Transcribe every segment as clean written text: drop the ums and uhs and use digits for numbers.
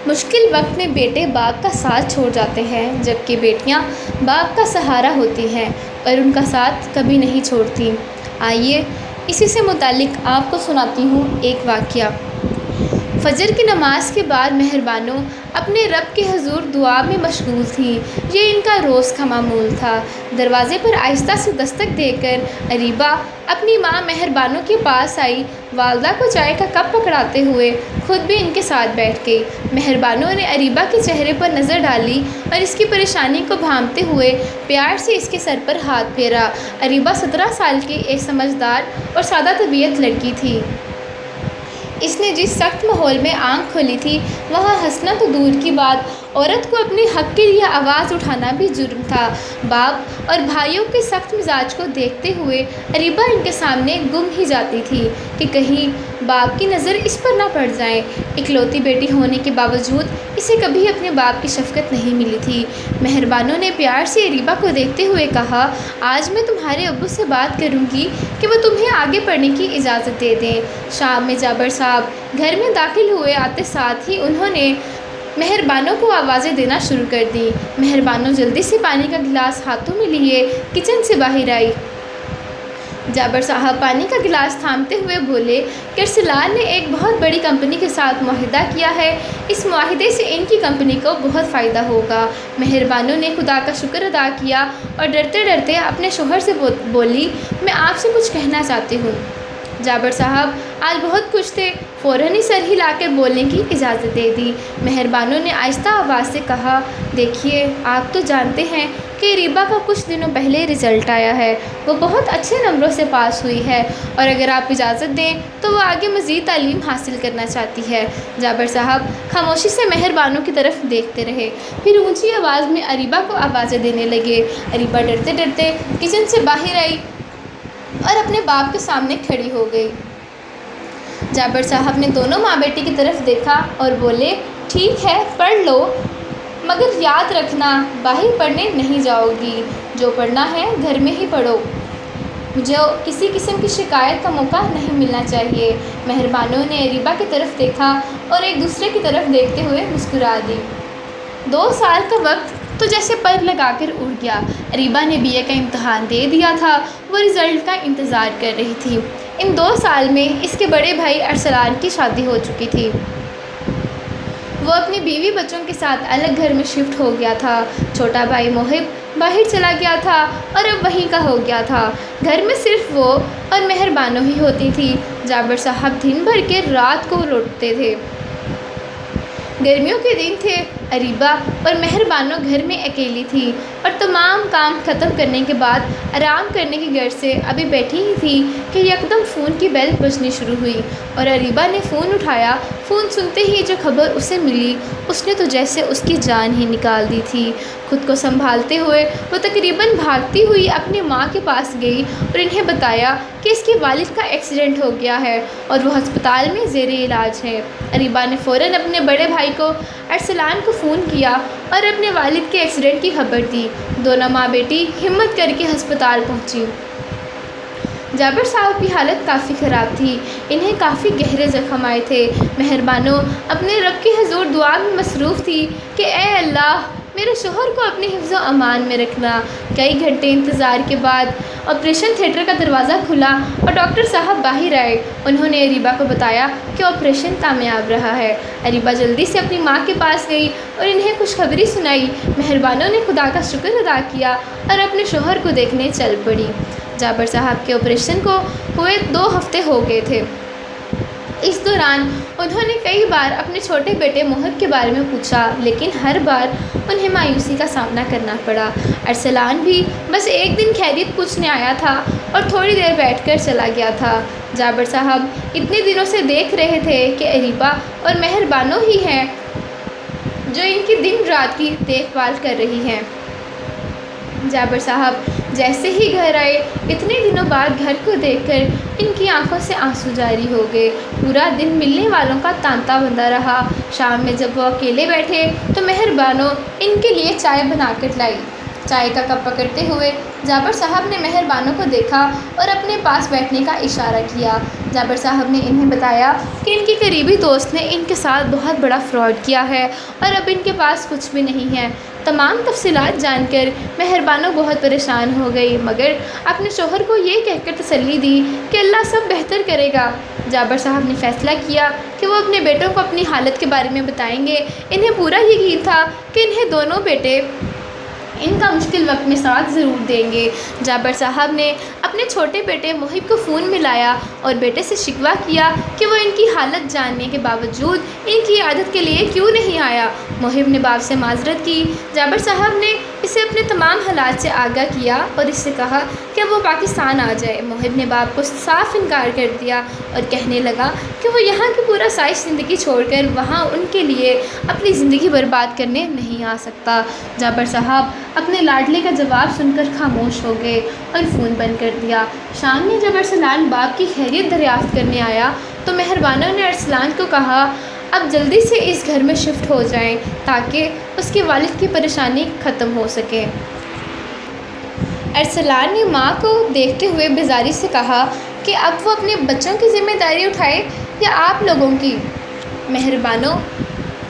مشکل وقت میں بیٹے باپ کا ساتھ چھوڑ جاتے ہیں، جبکہ بیٹیاں باپ کا سہارا ہوتی ہیں اور ان کا ساتھ کبھی نہیں چھوڑتی۔ آئیے اسی سے متعلق آپ کو سناتی ہوں ایک واقعہ۔ فجر کی نماز کے بعد مہر بانو اپنے رب کے حضور دعا میں مشغول تھیں۔ یہ ان کا روز کا معمول تھا۔ دروازے پر آہستہ سے دستک دے کر اریبہ اپنی ماں مہر بانو کے پاس آئی۔ والدہ کو چائے کا کپ پکڑاتے ہوئے خود بھی ان کے ساتھ بیٹھ گئی۔ مہر بانو نے اریبہ کے چہرے پر نظر ڈالی اور اس کی پریشانی کو بھانپتے ہوئے پیار سے اس کے سر پر ہاتھ پھیرا۔ اریبہ 17 سال کی ایک سمجھدار اور سادہ طبیعت لڑکی تھی۔ اس نے جس سخت ماحول میں آنکھ کھولی تھی، وہاں ہنسنا تو دور کی بات، عورت کو اپنے حق کے لیے آواز اٹھانا بھی جرم تھا۔ باپ اور بھائیوں کے سخت مزاج کو دیکھتے ہوئے اریبہ ان کے سامنے گم ہی جاتی تھی کہ کہیں باپ کی نظر اس پر نہ پڑ جائے۔ اکلوتی بیٹی ہونے کے باوجود اسے کبھی اپنے باپ کی شفقت نہیں ملی تھی۔ مہر بانو نے پیار سے اریبہ کو دیکھتے ہوئے کہا، آج میں تمہارے ابو سے بات کروں گی کہ وہ تمہیں آگے پڑھنے کی اجازت دے دیں۔ شام میں جابر صاحب گھر میں داخل ہوئے، آتے ساتھ ہی انہوں نے مہر بانو کو آوازیں دینا شروع کر دیں۔ مہر بانو جلدی سے پانی کا گلاس ہاتھوں میں لیے کچن سے باہر آئی۔ جابر صاحب پانی کا گلاس تھامتے ہوئے بولے کہ ارسلان نے ایک بہت بڑی کمپنی کے ساتھ معاہدہ کیا ہے، اس معاہدے سے ان کی کمپنی کو بہت فائدہ ہوگا۔ مہر بانو نے خدا کا شکر ادا کیا اور ڈرتے ڈرتے اپنے شوہر سے بولی، میں آپ سے کچھ کہنا چاہتی ہوں۔ جابر صاحب آج بہت خوش تھے، فوراً ہی سر ہلا کے بولنے کی اجازت دے دی۔ مہر بانو نے آہستہ آواز سے کہا، دیکھیے آپ تو جانتے ہیں کہ اریبہ کا کچھ دنوں پہلے رزلٹ آیا ہے، وہ بہت اچھے نمبروں سے پاس ہوئی ہے اور اگر آپ اجازت دیں تو وہ آگے مزید تعلیم حاصل کرنا چاہتی ہے۔ جابر صاحب خاموشی سے مہر بانو کی طرف دیکھتے رہے، پھر اونچی آواز میں اریبہ کو آوازیں دینے لگے۔ اریبہ ڈرتے ڈرتے کچن سے باہر آئی اور اپنے باپ کے سامنے کھڑی ہو گئی۔ جابر صاحب نے دونوں ماں بیٹی کی طرف دیکھا اور بولے، ٹھیک ہے پڑھ لو، مگر یاد رکھنا باہر پڑھنے نہیں جاؤ گی، جو پڑھنا ہے گھر میں ہی پڑھو، مجھے کسی قسم کی شکایت کا موقع نہیں ملنا چاہیے۔ مہر بانو نے اریبہ کی طرف دیکھا اور ایک دوسرے کی طرف دیکھتے ہوئے مسکرا دی۔ 2 سال کا وقت تو جیسے پر لگا کر اڑ گیا۔ اریبہ نے BA کا امتحان دے دیا تھا، وہ رزلٹ کا انتظار کر رہی تھی۔ ان 2 سال میں اس کے بڑے بھائی ارسلان کی شادی ہو چکی تھی۔ وہ اپنی بیوی بچوں کے ساتھ الگ گھر میں شفٹ ہو گیا تھا۔ چھوٹا بھائی محب باہر چلا گیا تھا اور اب وہیں کا ہو گیا تھا۔ گھر میں صرف وہ اور مہر بانو ہی ہوتی تھی۔ جابر صاحب دن بھر کے رات کو لوٹتے تھے۔ گرمیوں کے دن تھے، اریبہ اور مہر بانو گھر میں اکیلی تھی اور تمام کام ختم کرنے کے بعد آرام کرنے کی غرض سے ابھی بیٹھی ہی تھی کہ یکدم فون کی بیل بجنی شروع ہوئی اور اریبہ نے فون اٹھایا۔ فون سنتے ہی جو خبر اسے ملی، اس نے تو جیسے اس کی جان ہی نکال دی تھی۔ خود کو سنبھالتے ہوئے وہ تقریباً بھاگتی ہوئی اپنی ماں کے پاس گئی اور انہیں بتایا کہ اس کے والد کا ایکسیڈنٹ ہو گیا ہے اور وہ ہسپتال میں زیر علاج ہے۔ اریبہ نے فوراً اپنے بڑے بھائی کو ارسلان کو فون کیا اور اپنے والد کے ایکسیڈنٹ کی خبر دی۔ دونوں ماں بیٹی ہمت کر کے ہسپتال پہنچی۔ جابر صاحب کی حالت کافی خراب تھی، انہیں کافی گہرے زخم آئے تھے۔ مہر بانو اپنے رب کے حضور دعا میں مصروف تھی کہ اے اللہ میرے شوہر کو اپنے حفظ و امان میں رکھنا۔ کئی گھنٹے انتظار کے بعد آپریشن تھیٹر کا دروازہ کھلا اور ڈاکٹر صاحب باہر آئے۔ انہوں نے اریبہ کو بتایا کہ آپریشن کامیاب رہا ہے۔ اریبہ جلدی سے اپنی ماں کے پاس گئی اور انہیں خوشخبری سنائی۔ مہر بانو نے خدا کا شکر ادا کیا اور اپنے شوہر کو دیکھنے چل پڑی۔ جابر صاحب کے آپریشن کو ہوئے 2 ہفتے ہو گئے تھے۔ اس دوران انہوں نے کئی بار اپنے چھوٹے بیٹے محب کے بارے میں پوچھا، لیکن ہر بار انہیں مایوسی کا سامنا کرنا پڑا۔ ارسلان بھی بس ایک دن خیریت پوچھنے آیا تھا اور تھوڑی دیر بیٹھ کر چلا گیا تھا۔ جابر صاحب اتنے دنوں سے دیکھ رہے تھے کہ اریبہ اور مہر بانو ہی ہیں جو ان کی دن رات کی دیکھ بھال کر رہی ہیں۔ جابر صاحب جیسے ہی گھر آئے، اتنے دنوں بعد گھر کو دیکھ کر ان کی آنکھوں سے آنسو جاری ہو گئے۔ پورا دن ملنے والوں کا تانتا بندہ رہا۔ شام میں جب وہ اکیلے بیٹھے تو مہر بانو ان کے لیے چائے بنا کر لائی۔ چائے کا کپ پکڑتے ہوئے جابر صاحب نے مہربانوں کو دیکھا اور اپنے پاس بیٹھنے کا اشارہ کیا۔ جابر صاحب نے انہیں بتایا کہ ان کے قریبی دوست نے ان کے ساتھ بہت بڑا فراڈ کیا ہے اور اب ان کے پاس کچھ بھی نہیں ہے۔ تمام تفصیلات جان کر مہربانوں بہت پریشان ہو گئی، مگر اپنے شوہر کو یہ کہہ کر تسلی دی کہ اللہ سب بہتر کرے گا۔ جابر صاحب نے فیصلہ کیا کہ وہ اپنے بیٹوں کو اپنی حالت کے بارے میں بتائیں گے۔ انہیں پورا یقین تھا کہ انہیں دونوں بیٹے ان کا مشکل وقت میں ساتھ ضرور دیں گے۔ جابر صاحب نے اپنے چھوٹے بیٹے محب کو فون ملایا اور بیٹے سے شکوہ کیا کہ وہ ان کی حالت جاننے کے باوجود ان کی عیادت کے لیے کیوں نہیں آیا۔ محب نے باپ سے معذرت کی۔ جابر صاحب نے اسے اپنے تمام حالات سے آگاہ کیا اور اس سے کہا کہ وہ پاکستان آ جائے۔ محب نے باپ کو صاف انکار کر دیا اور کہنے لگا کہ وہ یہاں کی پورا سائش زندگی چھوڑ کر وہاں ان کے لیے اپنی زندگی برباد کرنے نہیں آ سکتا۔ جابر صاحب اپنے لاڈلے کا جواب سن کر خاموش ہو گئے اور فون بند کر دیا۔ شام میں جب ارسلان باپ کی خیریت دریافت کرنے آیا تو مہربانوں نے ارسلان کو کہا اب جلدی سے اس گھر میں شفٹ ہو جائیں تاکہ اس کے والد کی پریشانی ختم ہو سکے۔ ارسلان نے ماں کو دیکھتے ہوئے بیزاری سے کہا کہ اب وہ اپنے بچوں کی ذمہ داری اٹھائے یا آپ لوگوں کی۔ مہربانوں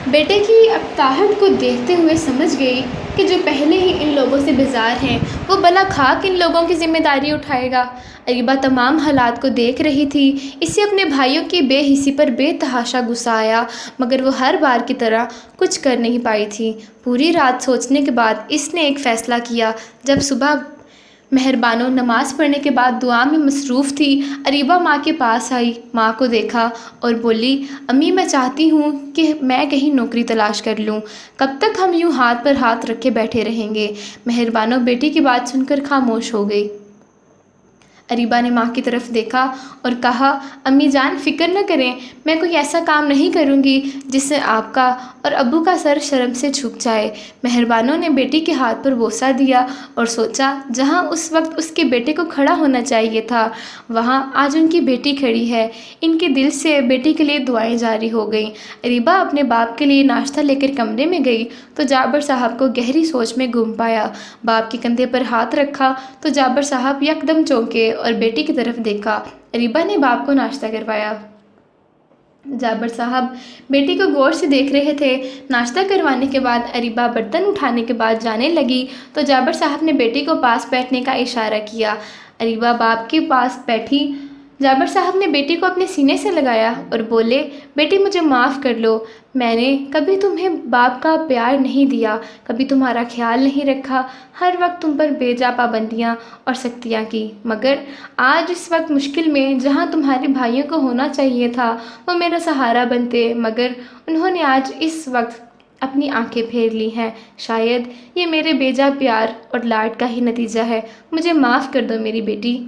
بیٹے کی اقتاحت کو دیکھتے ہوئے سمجھ گئی کہ جو پہلے ہی ان لوگوں سے بیزار ہیں وہ بلا خاک ان لوگوں کی ذمہ داری اٹھائے گا۔ اریبہ تمام حالات کو دیکھ رہی تھی۔ اسے اپنے بھائیوں کی بے حسی پر بے تحاشا غصہ آیا، مگر وہ ہر بار کی طرح کچھ کر نہیں پائی تھی۔ پوری رات سوچنے کے بعد اس نے ایک فیصلہ کیا۔ جب صبح مہربانوں نماز پڑھنے کے بعد دعا میں مصروف تھی، اریبہ ماں کے پاس آئی، ماں کو دیکھا اور بولی امی میں چاہتی ہوں کہ میں کہیں نوکری تلاش کر لوں۔ کب تک ہم یوں ہاتھ پر ہاتھ رکھے بیٹھے رہیں گے؟ مہربانوں بیٹی کی بات سن کر خاموش ہو گئی۔ اریبہ نے ماں کی طرف دیکھا اور کہا امی جان فکر نہ کریں، میں کوئی ایسا کام نہیں کروں گی جس سے آپ کا اور ابو کا سر شرم سے جھک جائے۔ مہربانوں نے بیٹی کے ہاتھ پر بوسہ دیا اور سوچا جہاں اس وقت اس کے بیٹے کو کھڑا ہونا چاہیے تھا وہاں آج ان کی بیٹی کھڑی ہے۔ ان کے دل سے بیٹی کے لیے دعائیں جاری ہو گئیں۔ اریبہ اپنے باپ کے لیے ناشتہ لے کر کمرے میں گئی تو جابر صاحب کو گہری سوچ میں گم پایا۔ باپ کے کندھے پر ہاتھ رکھا تو جابر صاحب یکدم چونکے اور بیٹی کی طرف دیکھا۔ اریبہ نے باپ کو ناشتہ کروایا۔ جابر صاحب بیٹی کو غور سے دیکھ رہے تھے۔ ناشتہ کروانے کے بعد اریبہ برتن اٹھانے کے بعد جانے لگی تو جابر صاحب نے بیٹی کو پاس بیٹھنے کا اشارہ کیا۔ اریبہ باپ کے پاس بیٹھی۔ جابر صاحب نے بیٹی کو اپنے سینے سے لگایا اور بولے بیٹی مجھے معاف کر لو، میں نے کبھی تمہیں باپ کا پیار نہیں دیا، کبھی تمہارا خیال نہیں رکھا، ہر وقت تم پر بے جا پابندیاں اور سختیاں کی، مگر آج اس وقت مشکل میں جہاں تمہارے بھائیوں کو ہونا چاہیے تھا وہ میرا سہارا بنتے، مگر انہوں نے آج اس وقت اپنی آنکھیں پھیر لی ہیں۔ شاید یہ میرے بے جا پیار اور لاڈ کا ہی نتیجہ ہے، مجھے معاف کر دو میری بیٹی۔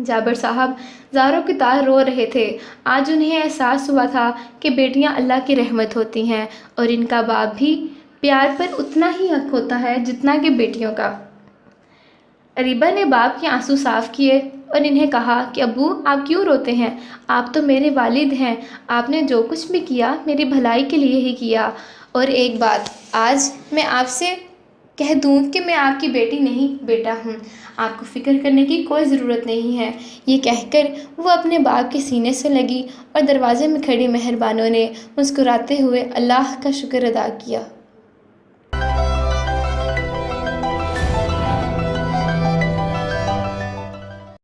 جابر صاحب زاروں کی طرح رو رہے تھے۔ آج انہیں احساس ہوا تھا کہ بیٹیاں اللہ کی رحمت ہوتی ہیں اور ان کا باپ بھی پیار پر اتنا ہی حق ہوتا ہے جتنا کہ بیٹیوں کا۔ اریبہ نے باپ کے آنسو صاف کیے اور انہیں کہا کہ ابو آپ کیوں روتے ہیں؟ آپ تو میرے والد ہیں، آپ نے جو کچھ بھی کیا میری بھلائی کے لیے ہی کیا۔ اور ایک بات آج میں آپ سے کہہ دوں کہ میں آپ کی بیٹی نہیں بیٹا ہوں، آپ کو فکر کرنے کی کوئی ضرورت نہیں ہے۔ یہ کہہ کر وہ اپنے باپ کے سینے سے لگی اور دروازے میں کھڑی مہربانوں نے مسکراتے ہوئے اللہ کا شکر ادا کیا۔